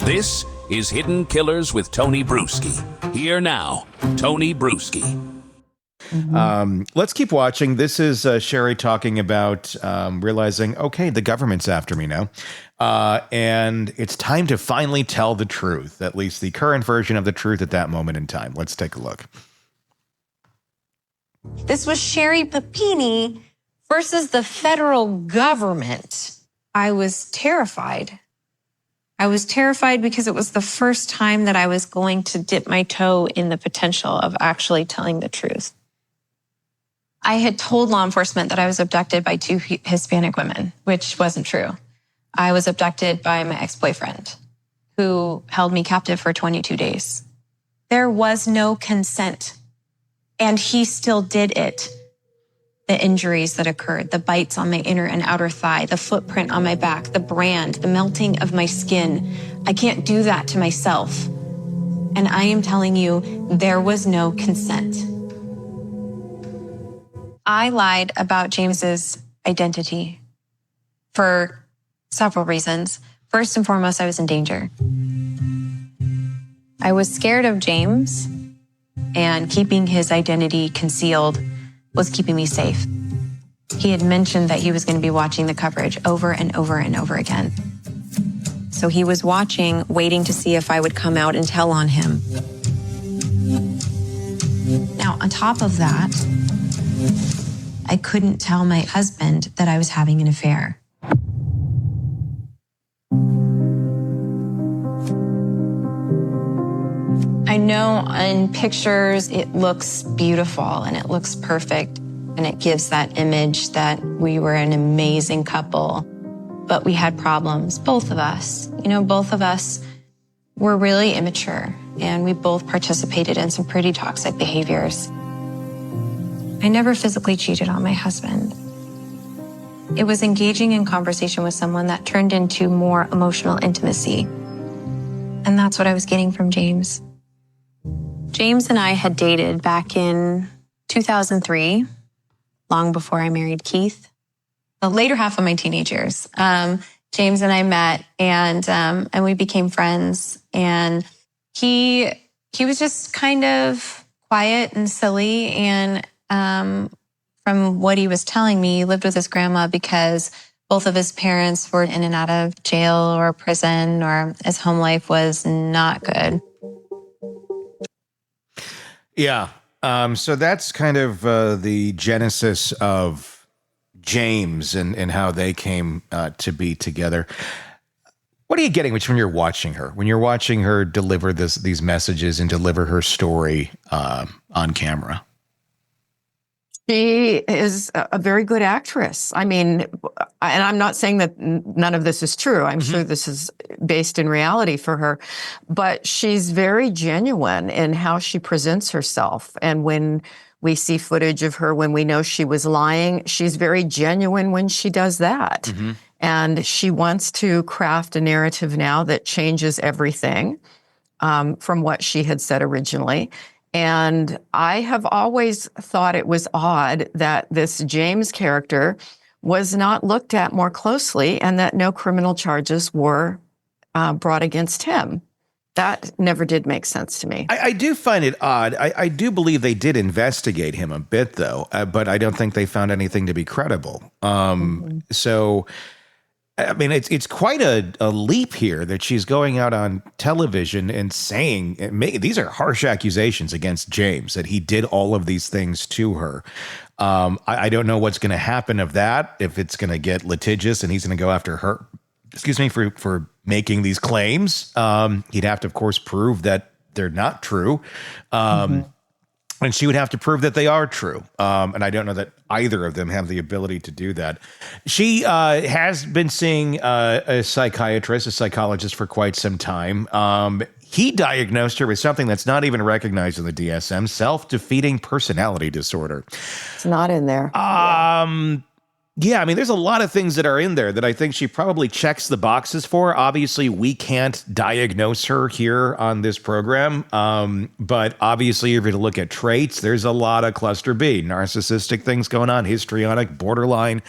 This is Hidden Killers with Tony Bruschi. Here now, Tony Bruschi. Let's keep watching. This is Sherri talking about realizing, okay, the government's after me now. And it's time to finally tell the truth, at least the current version of the truth at that moment in time. Let's take a look. This was Sherri Papini versus the federal government. I was terrified. I was terrified because it was the first time that I was going to dip my toe in the potential of actually telling the truth. I had told law enforcement that I was abducted by 2 Hispanic women, which wasn't true. I was abducted by my ex-boyfriend, who held me captive for 22 days. There was no consent, and he still did it. The injuries that occurred, the bites on my inner and outer thigh, the footprint on my back, the brand, the melting of my skin. I can't do that to myself. And I am telling you, there was no consent. I lied about James's identity for several reasons. First and foremost, I was in danger. I was scared of James, and keeping his identity concealed was keeping me safe. He had mentioned that he was going to be watching the coverage over and over and over again. So he was watching, waiting to see if I would come out and tell on him. Now, on top of that, I couldn't tell my husband that I was having an affair. I know in pictures it looks beautiful and it looks perfect and it gives that image that we were an amazing couple, but we had problems, both of us. You know, both of us were really immature and we both participated in some pretty toxic behaviors. I never physically cheated on my husband. It was engaging in conversation with someone that turned into more emotional intimacy. And that's what I was getting from James. James and I had dated back in 2003, long before I married Keith. The later half of my teenage years, James and I met and we became friends. And he was just kind of quiet and silly. And from what he was telling me, he lived with his grandma because both of his parents were in and out of jail or prison, or his home life was not good. Yeah. So that's kind of the genesis of James and how they came to be together. What are you getting when you're watching her? When you're watching her deliver these messages and deliver her story on camera? She is a very good actress. I mean, and I'm not saying that none of this is true. I'm sure this is based in reality for her, but she's very genuine in how she presents herself. And when we see footage of her, when we know she was lying, she's very genuine when she does that. And she wants to craft a narrative now that changes everything from what she had said originally. And I have always thought it was odd that this James character was not looked at more closely and that no criminal charges were brought against him. That never did make sense to me. I do find it odd. I do believe they did investigate him a bit, though, but I don't think they found anything to be credible. So, I mean, it's quite a leap here that she's going out on television and saying, these are harsh accusations against James, that he did all of these things to her. I don't know what's going to happen of that, if it's going to get litigious and he's going to go after her, for making these claims. He'd have to, of course, prove that they're not true. And she would have to prove that they are true. And I don't know that either of them have the ability to do that. She has been seeing a psychiatrist, a psychologist for quite some time. He diagnosed her with something that's not even recognized in the DSM, self-defeating personality disorder. It's not in there. Yeah, I mean, there's a lot of things that are in there that I think she probably checks the boxes for. Obviously, we can't diagnose her here on this program. But obviously, if you're to look at traits, there's a lot of cluster B, narcissistic things going on, histrionic, borderline,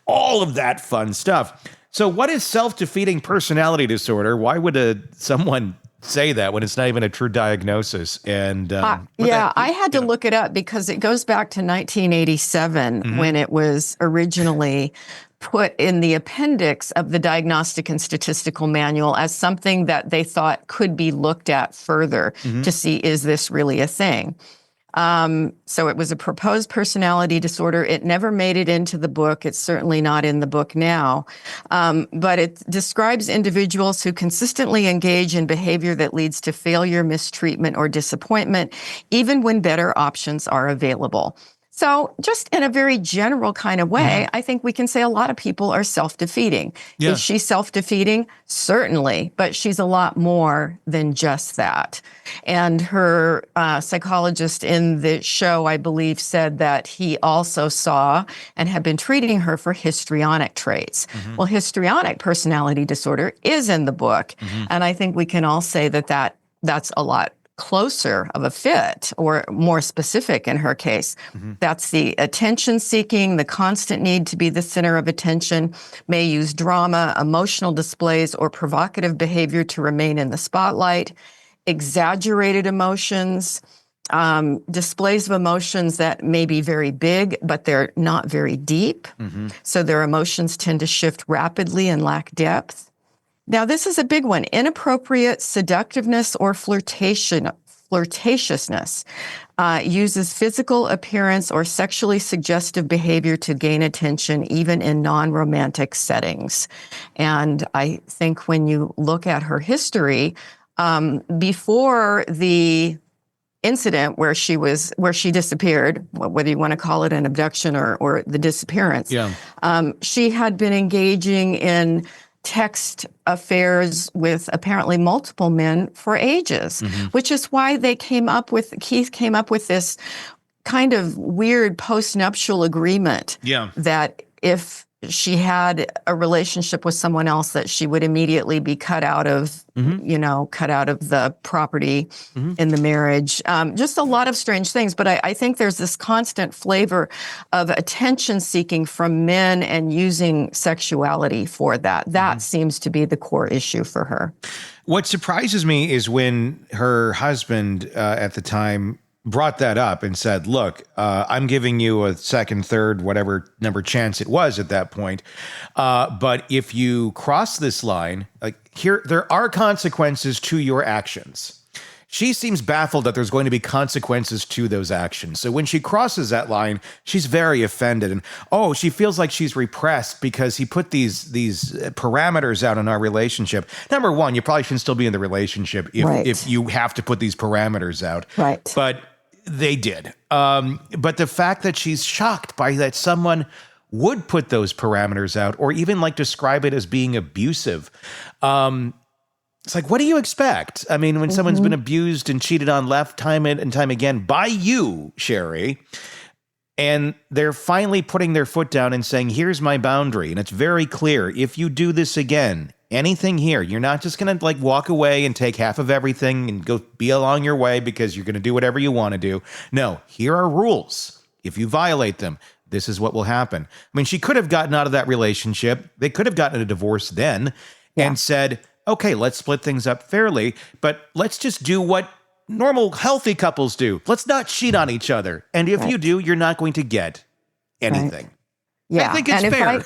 all of that fun stuff. So what is self-defeating personality disorder? Why would someone say that when it's not even a true diagnosis? And I had to look it up because it goes back to 1987 when it was originally put in the appendix of the Diagnostic and Statistical Manual as something that they thought could be looked at further to see, is this really a thing? So it was a proposed personality disorder. It never made it into the book. It's certainly not in the book now. But it describes individuals who consistently engage in behavior that leads to failure, mistreatment, or disappointment, even when better options are available. So just in a very general kind of way, I think we can say a lot of people are self-defeating. Yeah. Is she self-defeating? Certainly, but she's a lot more than just that. And her psychologist in the show, I believe, said that he also saw and had been treating her for histrionic traits. Well, histrionic personality disorder is in the book. And I think we can all say that that's a lot closer of a fit, or more specific in her case. That's the attention seeking, the constant need to be the center of attention, may use drama, emotional displays, or provocative behavior to remain in the spotlight, exaggerated emotions, displays of emotions that may be very big, but they're not very deep. So their emotions tend to shift rapidly and lack depth. Now, this is a big one. Inappropriate seductiveness or flirtatiousness uses physical appearance or sexually suggestive behavior to gain attention, even in non-romantic settings. And I think when you look at her history, before the incident where she disappeared, whether you want to call it an abduction or the disappearance, she had been engaging in text affairs with apparently multiple men for ages, which is why Keith came up with this kind of weird postnuptial agreement that if she had a relationship with someone else, that she would immediately be cut out of the property in the marriage. Just a lot of strange things. But I think there's this constant flavor of attention seeking from men and using sexuality for that. That seems to be the core issue for her. What surprises me is when her husband at the time brought that up and said, look, I'm giving you a second, third, whatever number chance it was at that point. But if you cross this line, there are consequences to your actions. She seems baffled that there's going to be consequences to those actions. So when she crosses that line, she's very offended. And, she feels like she's repressed because he put these parameters out in our relationship. Number one, you probably shouldn't still be in the relationship if you have to put these parameters out. Right. But they did. But the fact that she's shocked by that someone would put those parameters out, or even describe it as being abusive. It's like, what do you expect? I mean, when someone's been abused and cheated on time and time again by you, Sherri, and they're finally putting their foot down and saying, here's my boundary. And it's very clear. If you do this again, anything here, you're not just going to walk away and take half of everything and go be along your way because you're going to do whatever you want to do. No, here are rules. If you violate them, this is what will happen. I mean, she could have gotten out of that relationship. They could have gotten a divorce then and said, okay, let's split things up fairly, but let's just do what normal, healthy couples do. Let's not cheat on each other. And if you do, you're not going to get anything. Yeah. I think it's fair.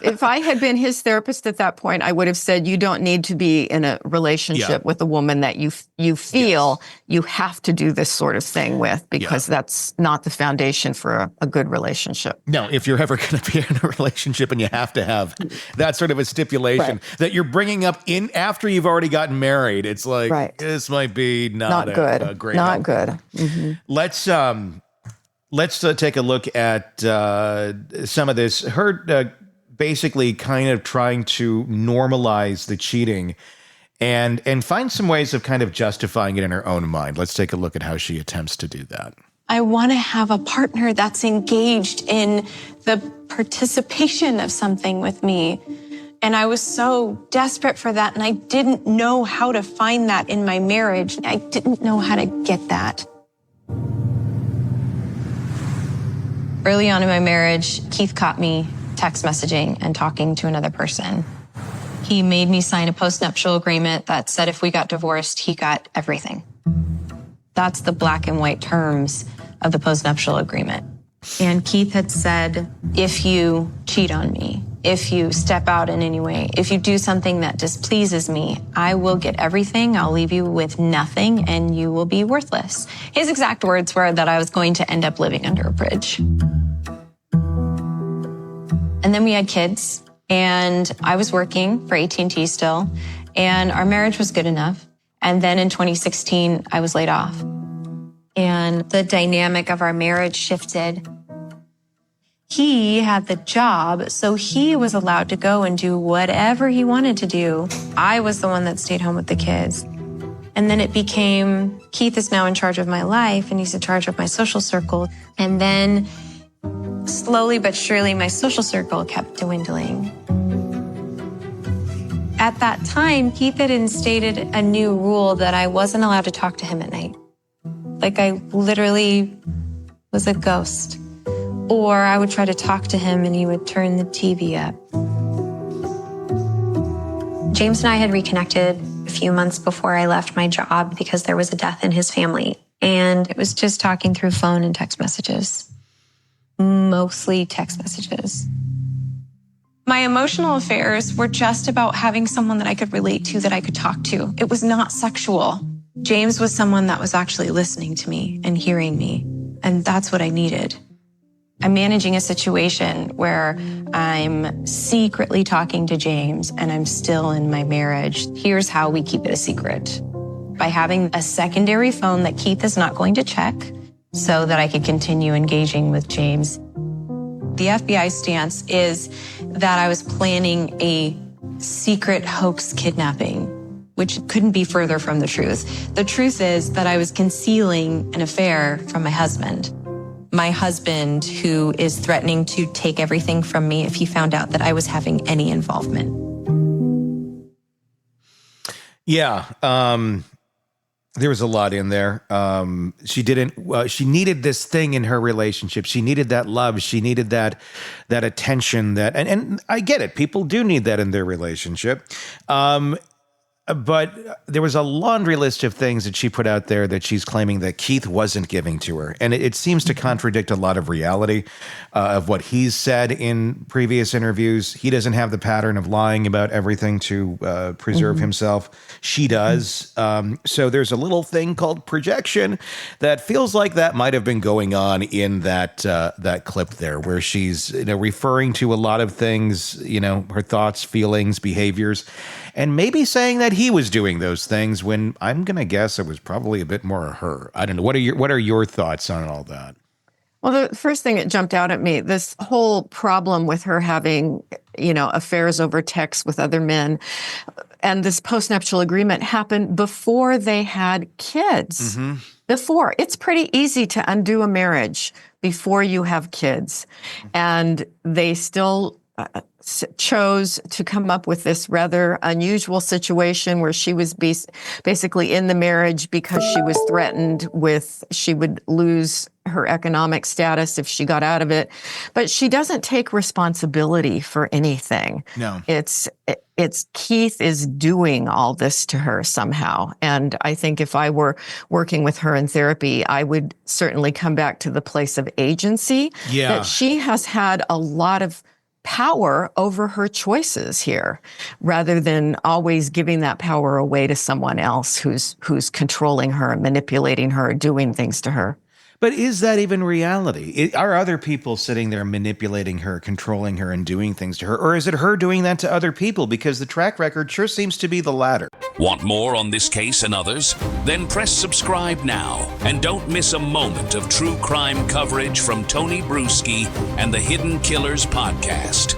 If I had been his therapist at that point, I would have said, you don't need to be in a relationship with a woman that you feel you have to do this sort of thing with, because that's not the foundation for a good relationship. No, if you're ever going to be in a relationship and you have to have that sort of a stipulation that you're bringing up in after you've already gotten married, it's like, this might be not good. A great Not help. good. Let's take a look at some of this. Her basically kind of trying to normalize the cheating and find some ways of kind of justifying it in her own mind. Let's take a look at how she attempts to do that. I want to have a partner that's engaged in the participation of something with me. And I was so desperate for that, and I didn't know how to find that in my marriage. I didn't know how to get that. Early on in my marriage, Keith caught me text messaging and talking to another person. He made me sign a postnuptial agreement that said if we got divorced, he got everything. That's the black and white terms of the postnuptial agreement. And Keith had said, if you cheat on me, if you step out in any way, if you do something that displeases me, I will get everything. I'll leave you with nothing and you will be worthless. His exact words were that I was going to end up living under a bridge. And then we had kids, and I was working for AT&T still, and our marriage was good enough. And then in 2016, I was laid off. And the dynamic of our marriage shifted. He had the job, so he was allowed to go and do whatever he wanted to do. I was the one that stayed home with the kids. And then it became, Keith is now in charge of my life, and he's in charge of my social circle. And then slowly but surely, my social circle kept dwindling. At that time, Keith had instated a new rule that I wasn't allowed to talk to him at night. Like I literally was a ghost. Or I would try to talk to him and he would turn the TV up. James and I had reconnected a few months before I left my job because there was a death in his family. And it was just talking through phone and text messages. Mostly text messages. My emotional affairs were just about having someone that I could relate to, that I could talk to. It was not sexual. James was someone that was actually listening to me and hearing me, and that's what I needed. I'm managing a situation where I'm secretly talking to James and I'm still in my marriage. Here's how we keep it a secret. By having a secondary phone that Keith is not going to check so that I could continue engaging with James. The FBI stance is that I was planning a secret hoax kidnapping, which couldn't be further from the truth. The truth is that I was concealing an affair from my husband. My husband, who is threatening to take everything from me if he found out that I was having any involvement. Yeah. There was a lot in there. She needed this thing in her relationship. She needed that love. She needed that attention, and I get it. People do need that in their relationship. But there was a laundry list of things that she put out there that she's claiming that Keith wasn't giving to her. And it seems to contradict a lot of reality of what he's said in previous interviews. He doesn't have the pattern of lying about everything to preserve himself. She does. So there's a little thing called projection that feels like that might have been going on in that clip there, where she's referring to a lot of things, her thoughts, feelings, behaviors, and maybe saying that he was doing those things when I'm going to guess it was probably a bit more her. I don't know. What are your thoughts on all that? Well, the first thing that jumped out at me, this whole problem with her having, affairs over text with other men, and this postnuptial agreement happened before they had kids. Mm-hmm. Before. It's pretty easy to undo a marriage before you have kids. And they still chose to come up with this rather unusual situation where she was basically in the marriage because she was threatened she would lose her economic status if she got out of it. But she doesn't take responsibility for anything. No. It's Keith is doing all this to her somehow. And I think if I were working with her in therapy, I would certainly come back to the place of agency. Yeah. That she has had a lot of power over her choices here, rather than always giving that power away to someone else who's controlling her, manipulating her, doing things to her. But is that even reality? Are other people sitting there manipulating her, controlling her, and doing things to her? Or is it her doing that to other people? Because the track record sure seems to be the latter. Want more on this case and others? Then press subscribe now and don't miss a moment of true crime coverage from Tony Bruschi and the Hidden Killers podcast.